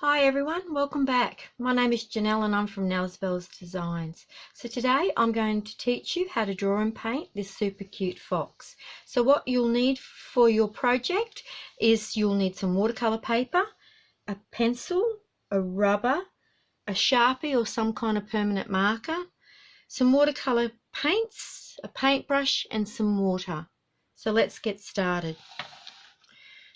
Hi everyone, welcome back. My name is Janelle and I'm from Nellsbelles Designs. So today I'm going to teach you how to draw and paint this super cute fox. So what you'll need for your project is you'll need some watercolour paper, a pencil, a rubber, a Sharpie or some kind of permanent marker, some watercolour paints, a paintbrush and some water. So let's get started.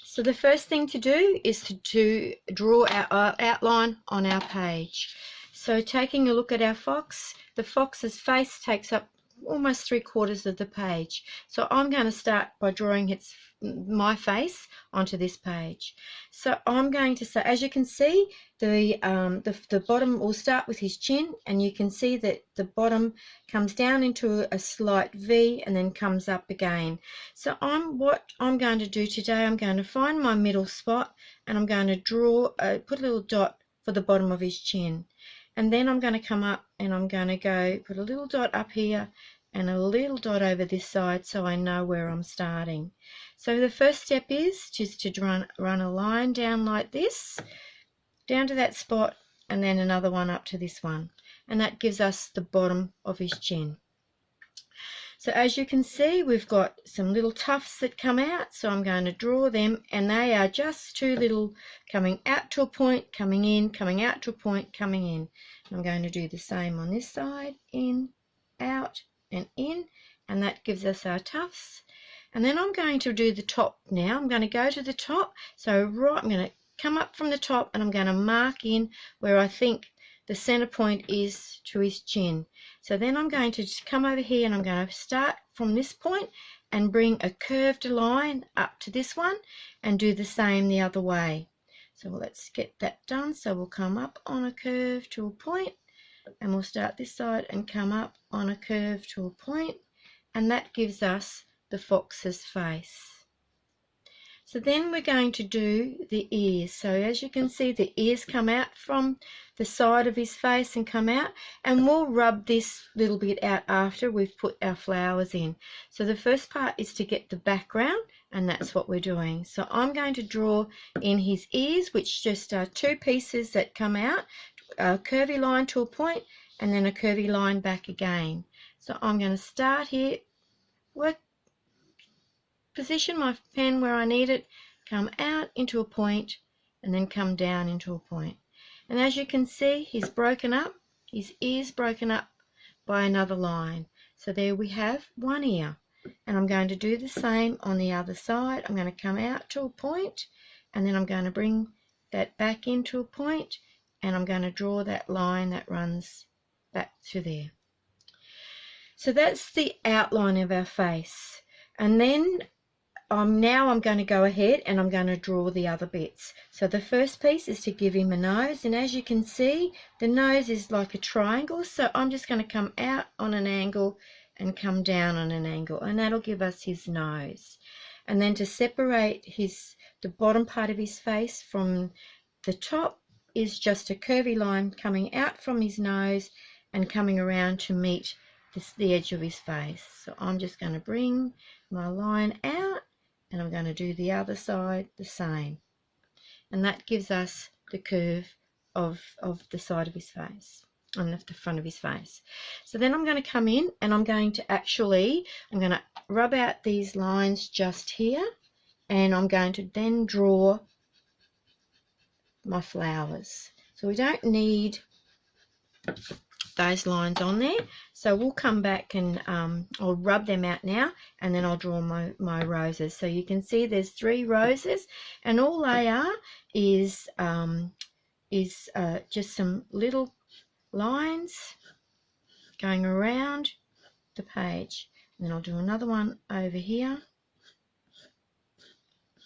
So the first thing to do is to draw our outline on our page. So taking a look at our fox, the fox's face takes up almost 3/4 of the page. So I'm going to start by drawing my face onto this page. So I'm going to say, as you can see, the bottom will start with his chin, and you can see that the bottom comes down into a slight V and then comes up again. So what I'm going to do today, I'm going to find my middle spot and I'm going to draw, put a little dot for the bottom of his chin. And then I'm going to come up and I'm going to go put a little dot up here and a little dot over this side so I know where I'm starting. So the first step is just to run a line down like this, down to that spot, and then another one up to this one. And that gives us the bottom of his chin. So as you can see, we've got some little tufts that come out, so I'm going to draw them, and they are just two little coming out to a point, coming in, coming out to a point, coming in. I'm going to do the same on this side, in, out, and in, and that gives us our tufts. And then I'm going to do the top now. I'm going to go to the top, so I'm going to come up from the top and I'm going to mark in where I think the center point is to his chin. So then I'm going to just come over here and I'm going to start from this point and bring a curved line up to this one and do the same the other way. So let's get that done. So we'll come up on a curve to a point, and we'll start this side and come up on a curve to a point, and that gives us the fox's face. So then we're going to do the ears. So as you can see, the ears come out from the side of his face and come out, and we'll rub this little bit out after we've put our flowers in. So the first part is to get the background, and that's what we're doing. So I'm going to draw in his ears, which just are two pieces that come out, a curvy line to a point and then a curvy line back again. So I'm going to start here, position my pen where I need it, come out into a point and then come down into a point. And as you can see, he's broken up, his ear's broken up by another line. So there we have one ear. And I'm going to do the same on the other side. I'm going to come out to a point and then I'm going to bring that back into a point, and I'm going to draw that line that runs back to there. So that's the outline of our face. And then now I'm going to go ahead and I'm going to draw the other bits. So the first piece is to give him a nose, and as you can see, the nose is like a triangle, so I'm just going to come out on an angle and come down on an angle, and that'll give us his nose. And then to separate the bottom part of his face from the top is just a curvy line coming out from his nose and coming around to meet the edge of his face. So I'm just going to bring my line out and I'm going to do the other side the same. And that gives us the curve of the side of his face, on the front of his face. So then I'm going to come in and I'm going to rub out these lines just here, and I'm going to then draw my flowers. So we don't need those lines on there, so we'll come back and I'll rub them out now, and then I'll draw my roses. So you can see there's 3 roses, and all they are is just some little lines going around the page. And then I'll do another one over here,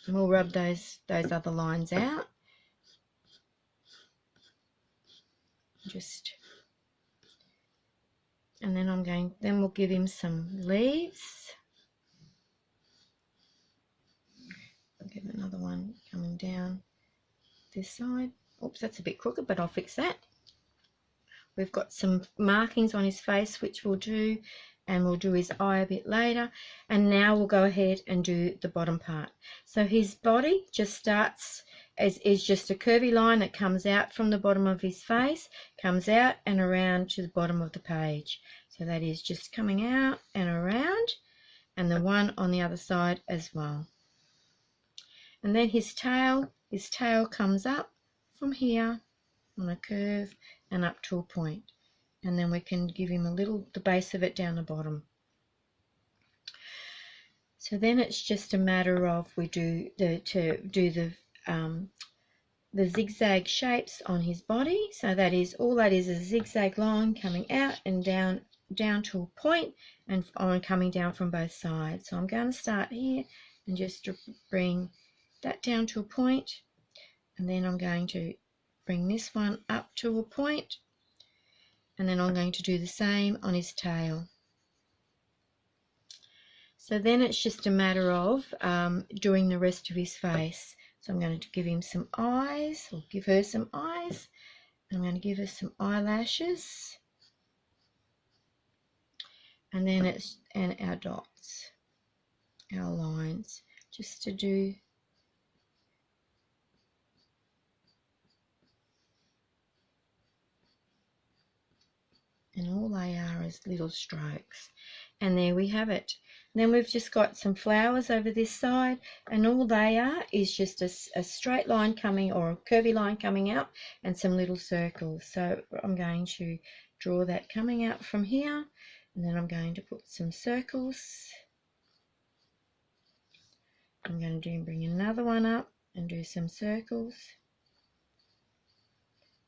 and we'll rub those other lines out. And then then we'll give him some leaves. I'll give another one coming down this side. Oops, that's a bit crooked, but I'll fix that. We've got some markings on his face, which we'll do, and we'll do his eye a bit later. And now we'll go ahead and do the bottom part. So his body just starts is just a curvy line that comes out from the bottom of his face, comes out and around to the bottom of the page. So that is just coming out and around, and the one on the other side as well. And then his tail comes up from here on a curve and up to a point. And then we can give him the base of it down the bottom. So then it's just a matter of we do the zigzag shapes on his body. So that is all that is a zigzag line coming out and down to a point, and on coming down from both sides. So I'm going to start here and just bring that down to a point, and then I'm going to bring this one up to a point, and then I'm going to do the same on his tail. So then it's just a matter of doing the rest of his face. So I'm going to give him some eyes, or give her some eyes. I'm going to give her some eyelashes, and then and our dots, our lines, just to do and all they are is little strokes. And there we have it. And then we've just got some flowers over this side, and all they are is just a straight line coming, or a curvy line coming out, and some little circles. So I'm going to draw that coming out from here, and then I'm going to put some circles. I'm going to bring another one up and do some circles,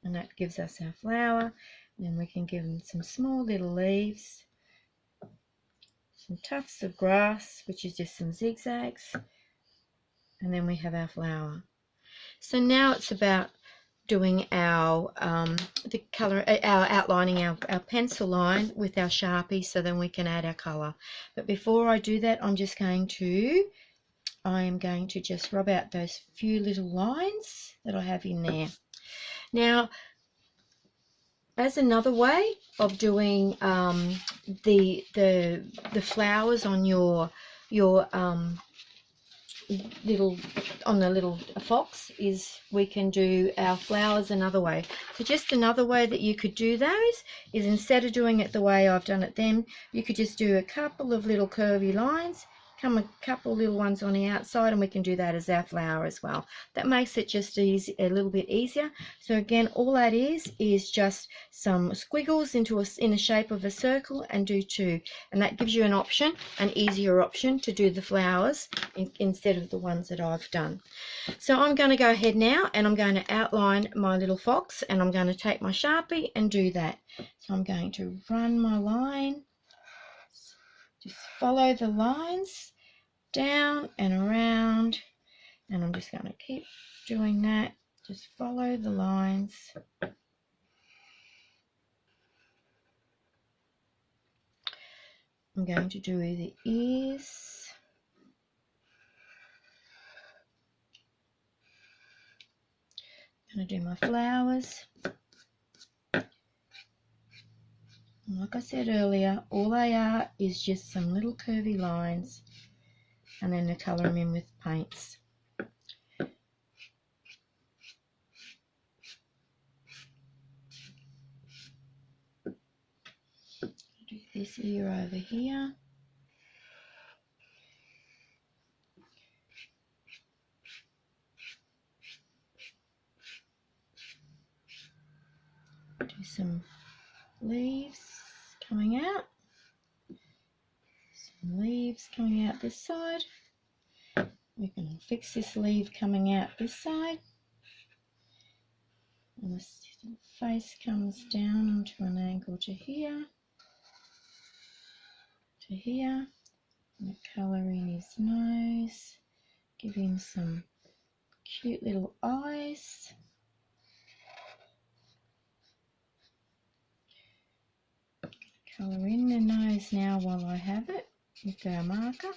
and that gives us our flower. Then we can give them some small little leaves, some tufts of grass, which is just some zigzags, and then we have our flower. So now it's about doing our outlining our pencil line with our Sharpie, so then we can add our colour. But before I do that, I am going to just rub out those few little lines that I have in there. Now, as another way of doing the flowers on your little fox, is we can do our flowers another way. So just another way that you could do those is, instead of doing it the way I've done it then, you could just do a couple of little curvy lines, a couple little ones on the outside, and we can do that as our flower as well. That makes it just a little bit easier. So again, all that is just some squiggles in the shape of a circle, and do two, and that gives you an easier option to do the flowers instead of the ones that I've done. So I'm going to go ahead now, and I'm going to outline my little fox, and I'm going to take my Sharpie and do that. So I'm going to run my line. Just follow the lines down and around, and I'm just going to keep doing that. Just follow the lines. I'm going to do the ears. I'm going to do my flowers. Like I said earlier, all they are is just some little curvy lines, and then to colour them in with paints. Do this ear over here. Do some leaves coming out. Some leaves coming out this side. We can fix this leaf coming out this side. And the face comes down onto an angle to here. To here. And colour in his nose. Give him some cute little eyes. Colour in the nose now while I have it with our marker.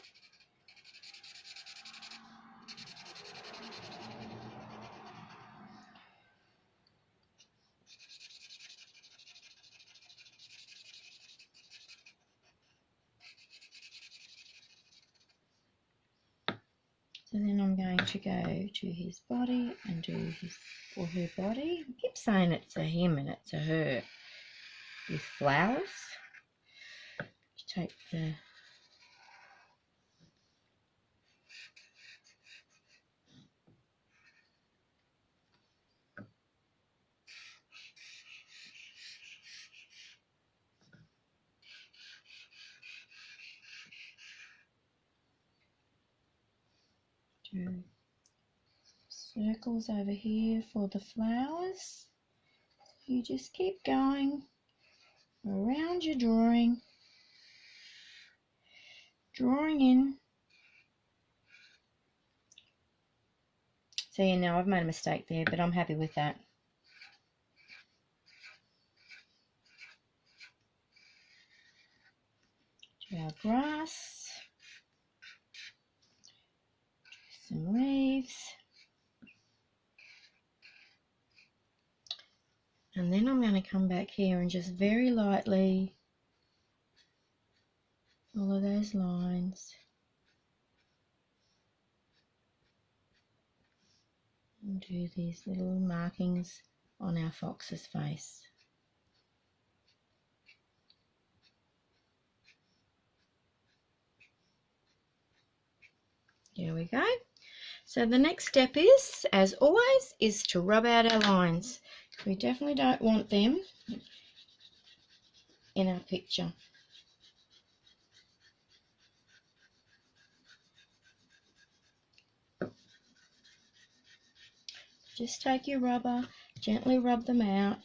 So then I'm going to go to his body and do his or her body. I keep saying it's a him and it's a her with flowers. Take the do circles over here for the flowers. You just keep going around your drawing in. See, now I've made a mistake there, but I'm happy with that. Do our grass, do some leaves, and then I'm going to come back here and just very lightly follow those lines. And do these little markings on our fox's face. There we go. So the next step is, as always, is to rub out our lines. We definitely don't want them in our picture. Just take your rubber, gently rub them out,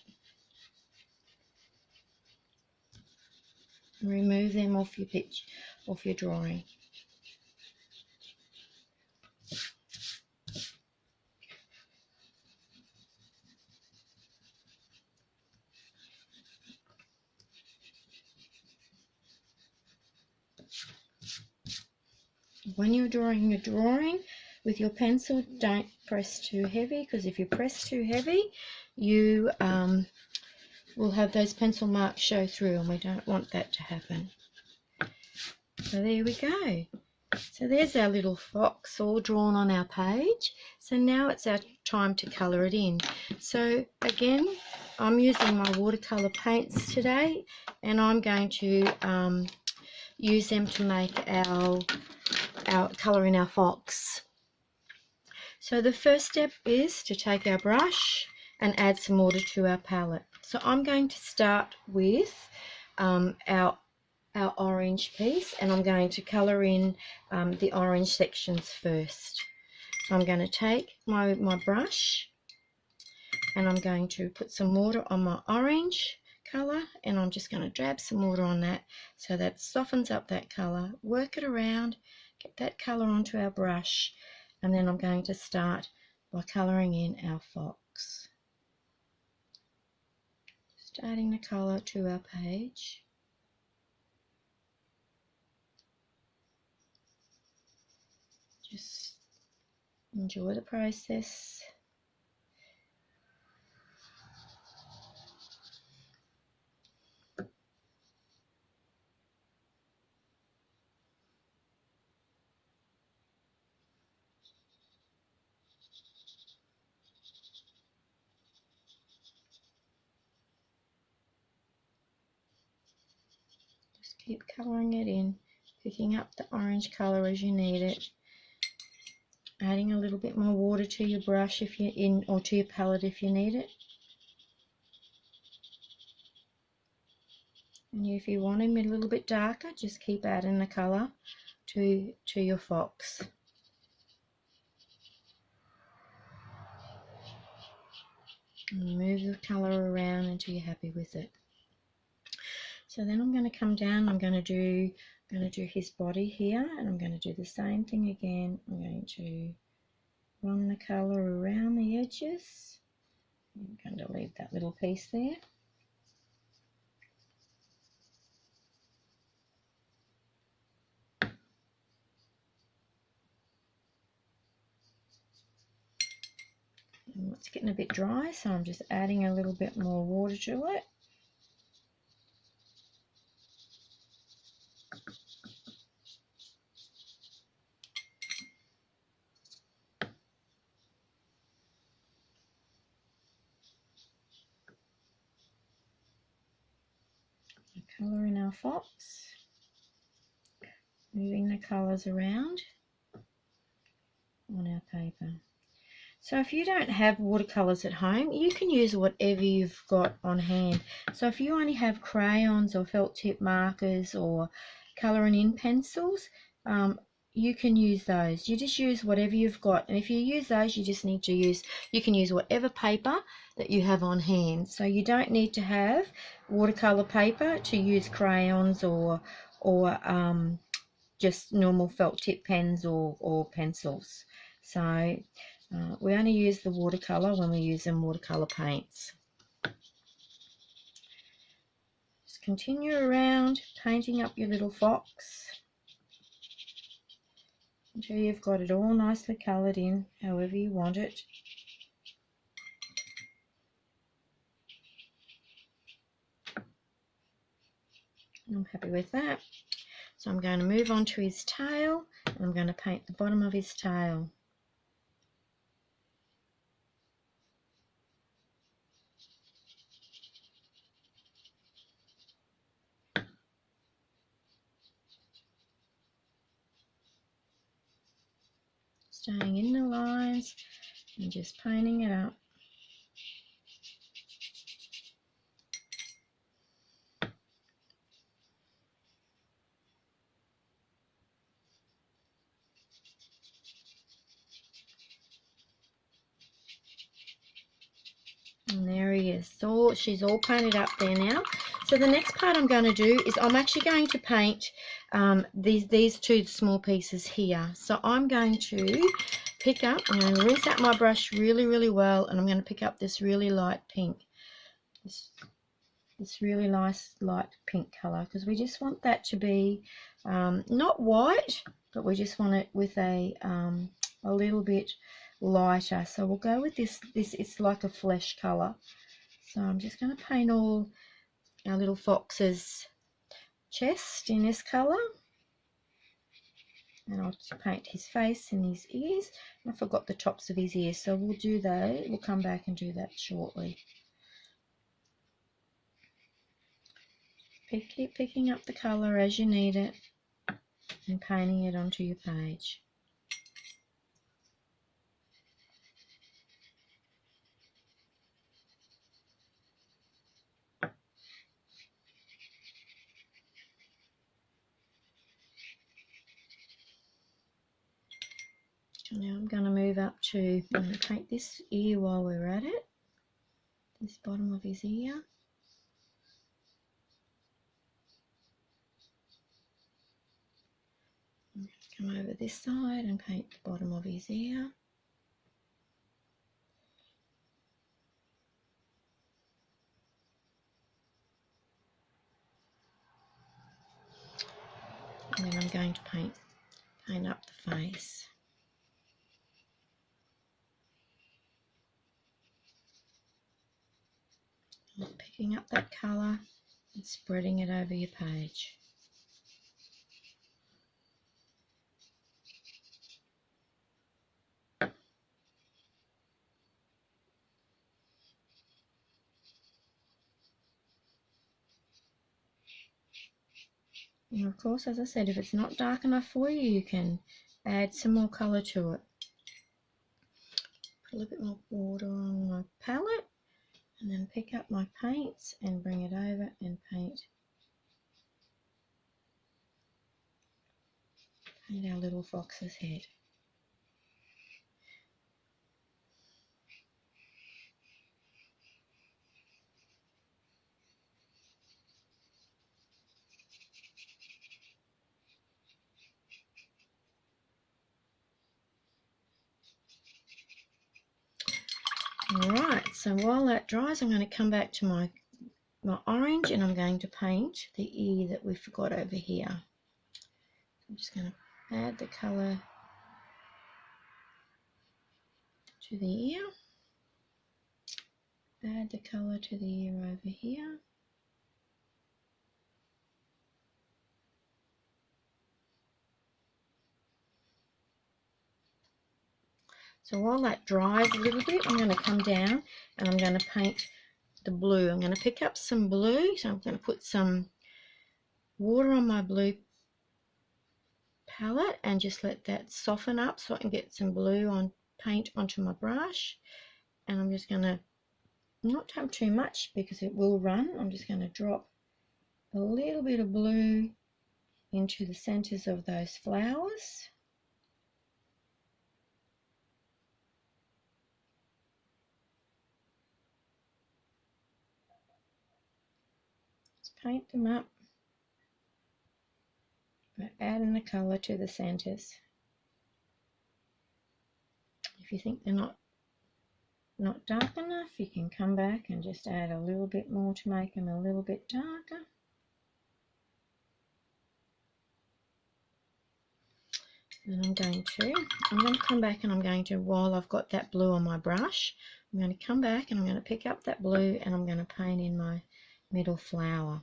and remove them off your off your drawing. When you're drawing your drawing with your pencil, don't press too heavy, because if you press too heavy, you will have those pencil marks show through, and we don't want that to happen. So there we go. So there's our little fox all drawn on our page. So now it's our time to colour it in. So again, I'm using my watercolour paints today, and I'm going to use them to make our colour in our fox. So the first step is to take our brush and add some water to our palette. So I'm going to start with our orange piece, and I'm going to colour in the orange sections first. So I'm going to take my brush, and I'm going to put some water on my orange colour, and I'm just going to dab some water on that so that softens up that colour. Work it around, get that colour onto our brush, and then I'm going to start by colouring in our fox. Just adding the colour to our page. Just enjoy the process. Just keep colouring it in, picking up the orange colour as you need it. Adding a little bit more water to your brush if you're in, or to your palette if you need it. And if you want them a little bit darker, just keep adding the colour to your fox. And move the colour around until you're happy with it. So then I'm going to come down. I'm going to do his body here, and I'm going to do the same thing again. I'm going to run the colour around the edges. I'm going to leave that little piece there. And it's getting a bit dry, so I'm just adding a little bit more water to it. colour in our fox, moving the colours around on our paper. So if you don't have watercolours at home, you can use whatever you've got on hand. So if you only have crayons or felt tip markers or colouring in pencils, you can use those. You just use whatever you've got, and if you use those, you just need to use, you can use whatever paper that you have on hand. So you don't need to have watercolour paper to use crayons or just normal felt tip pens or pencils. So we only use the watercolour when we're using watercolour paints. Just continue around painting up your little fox until you've got it all nicely coloured in however you want it. I'm happy with that. So I'm going to move on to his tail, and I'm going to paint the bottom of his tail. Staying in the lines and just painting it up. And there he is. So she's all painted up there now. So the next part I'm going to do is I'm actually going to paint these two small pieces here. So I'm going to pick up, I'm going to rinse out my brush really well, and I'm going to pick up this really light pink. This really nice light pink colour, because we just want that to be not white, but we just want it with a little bit lighter. So we'll go with this it's like a flesh colour. So I'm just going to paint all our little fox's chest in this colour, and I'll paint his face and his ears. I forgot the tops of his ears, so we'll do that. We'll come back and do that shortly. Keep picking up the colour as you need it and painting it onto your page. So now I'm going to move up to, I'm going to paint this ear while we're at it, this bottom of his ear. Come over this side and paint the bottom of his ear. And then I'm going to paint up the face. Just picking up that colour and spreading it over your page. And of course, as I said, if it's not dark enough for you, you can add some more colour to it. Put a little bit more water on my palette, and then pick up my paints and bring it over and paint our little fox's head. Alright, so while that dries, I'm going to come back to my orange, and I'm going to paint the ear that we forgot over here. I'm just going to add the colour to the ear, add the colour to the ear over here. So while that dries a little bit, I'm going to come down and I'm going to paint the blue. I'm going to pick up some blue, so I'm going to put some water on my blue palette and just let that soften up so I can get some blue on paint onto my brush. And I'm just going to not have too much because it will run. I'm just going to drop a little bit of blue into the centers of those flowers. Just paint them up. But adding the colour to the centers. If you think they're not dark enough, you can come back and just add a little bit more to make them a little bit darker. And I'm going to come back and I'm going to, while I've got that blue on my brush, I'm going to come back and I'm going to pick up that blue and I'm going to paint in my middle flower.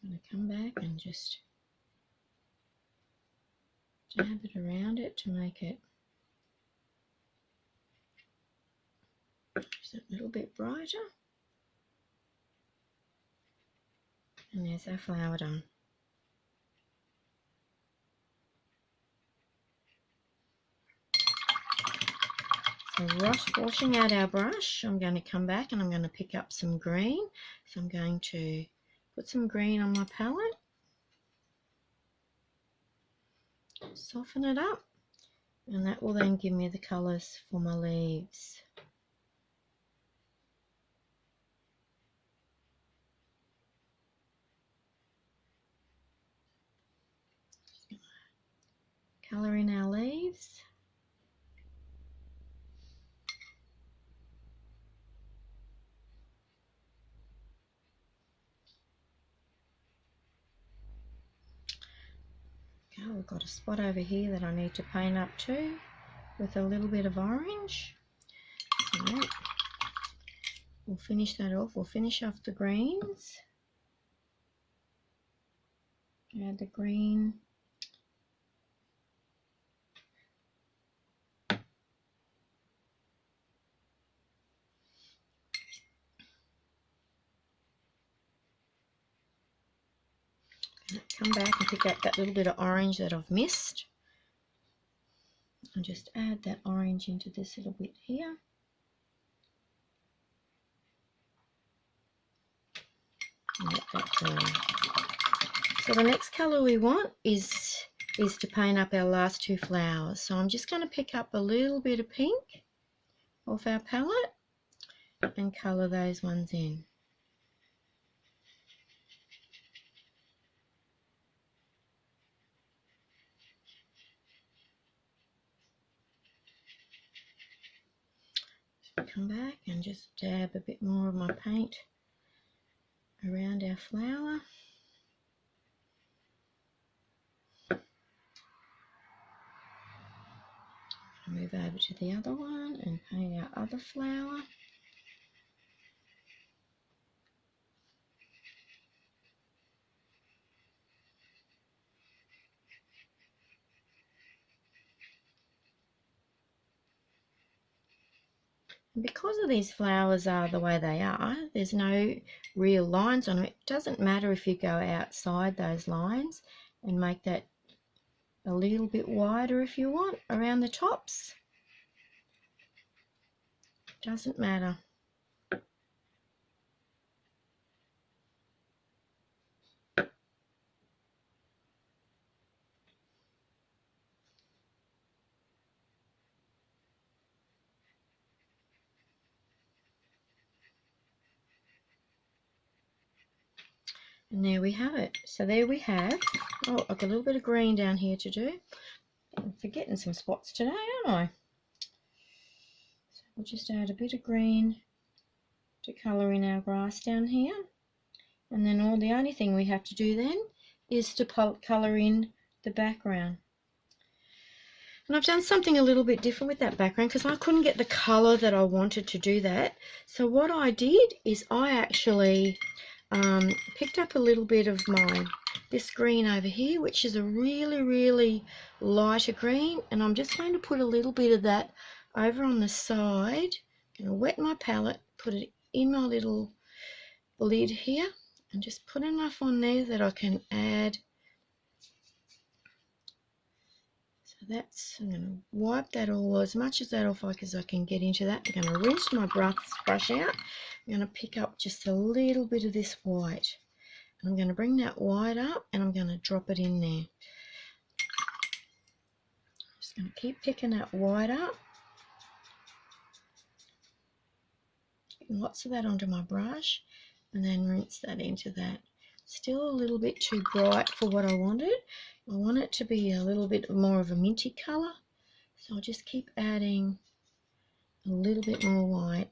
I'm going to come back and just dab it around it to make it just a little bit brighter. And there's our flower done. So washing out our brush, I'm going to come back and I'm going to pick up some green. So I'm going to put some green on my palette. Soften it up. And that will then give me the colours for my leaves. Colour in our leaves. Okay, we've got a spot over here that I need to paint up too with a little bit of orange. So we'll finish that off. We'll finish off the greens. Add the green. Come back and pick up that little bit of orange that I've missed. And just add that orange into this little bit here. And let that go. So the next colour we want is to paint up our last two flowers. So I'm just going to pick up a little bit of pink off our palette and colour those ones in. Come back and just dab a bit more of my paint around our flower. Move over to the other one and paint our other flower. Because of these flowers are the way they are, there's no real lines on them. It doesn't matter if you go outside those lines and make that a little bit wider if you want around the tops. Doesn't matter. And there we have it. So there we have, oh, I've got a little bit of green down here to do. I'm forgetting some spots today, aren't I? So we'll just add a bit of green to colour in our grass down here. And then the only thing we have to do then is to colour in the background. And I've done something a little bit different with that background because I couldn't get the colour that I wanted to do that. So what I did is I actually picked up a little bit of my this green over here, which is a really lighter green, and I'm just going to put a little bit of that over on the side. I'm going to wet my palette, put it in my little lid here, and just put enough on there that I can add. So that's, I'm going to wipe that all, as much of that off as I can get into that. I'm going to rinse my brush out. I'm going to pick up just a little bit of this white. I'm going to bring that white up and I'm going to drop it in there. Just going to keep picking that white up. Getting lots of that onto my brush and then rinse that into that. Still a little bit too bright for what I wanted. I want it to be a little bit more of a minty colour. So I'll just keep adding a little bit more white.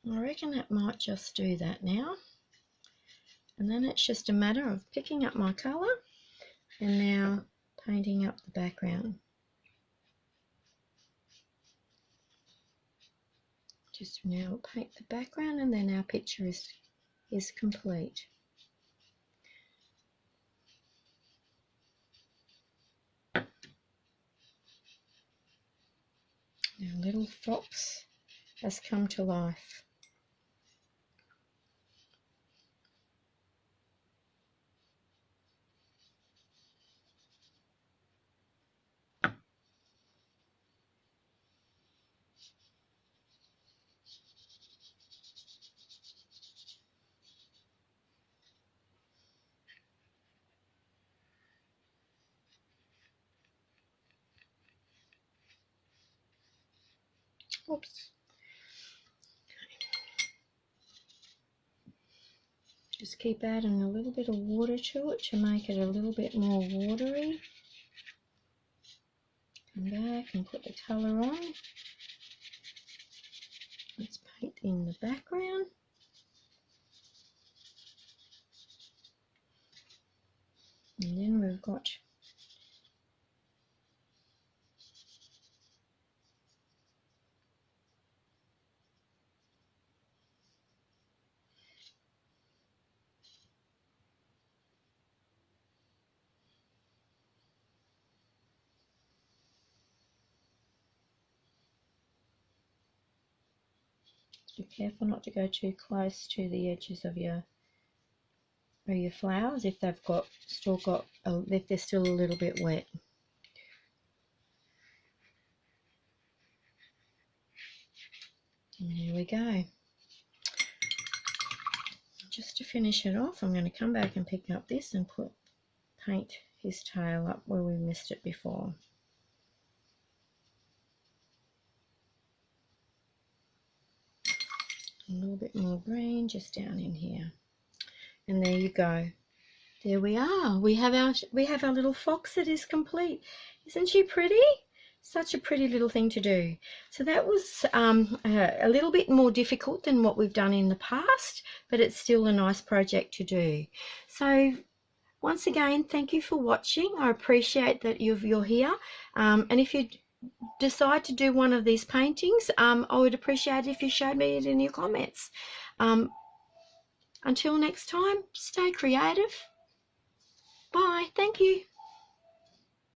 I reckon that might just do that now. And then it's just a matter of picking up my colour and now painting up the background. Just now paint the background and then our picture is complete. Our little fox has come to life. Oops. Just keep adding a little bit of water to it to make it a little bit more watery. Come back and put the colour on. Let's paint in the background. And then we've got be careful not to go too close to the edges of your flowers if they've if they're still a little bit wet. And there we go. Just to finish it off, I'm going to come back and pick up this and paint his tail up where we missed it before. A little bit more green just down in here. And there you go. There we are. We have our little fox that is complete. Isn't she pretty? Such a pretty little thing to do. So that was a little bit more difficult than what we've done in the past, but it's still a nice project to do. So once again, thank you for watching. I appreciate that you're here. And if you decide to do one of these paintings, I would appreciate it if you showed me it in your comments. Until next time, stay creative. Bye. Thank you.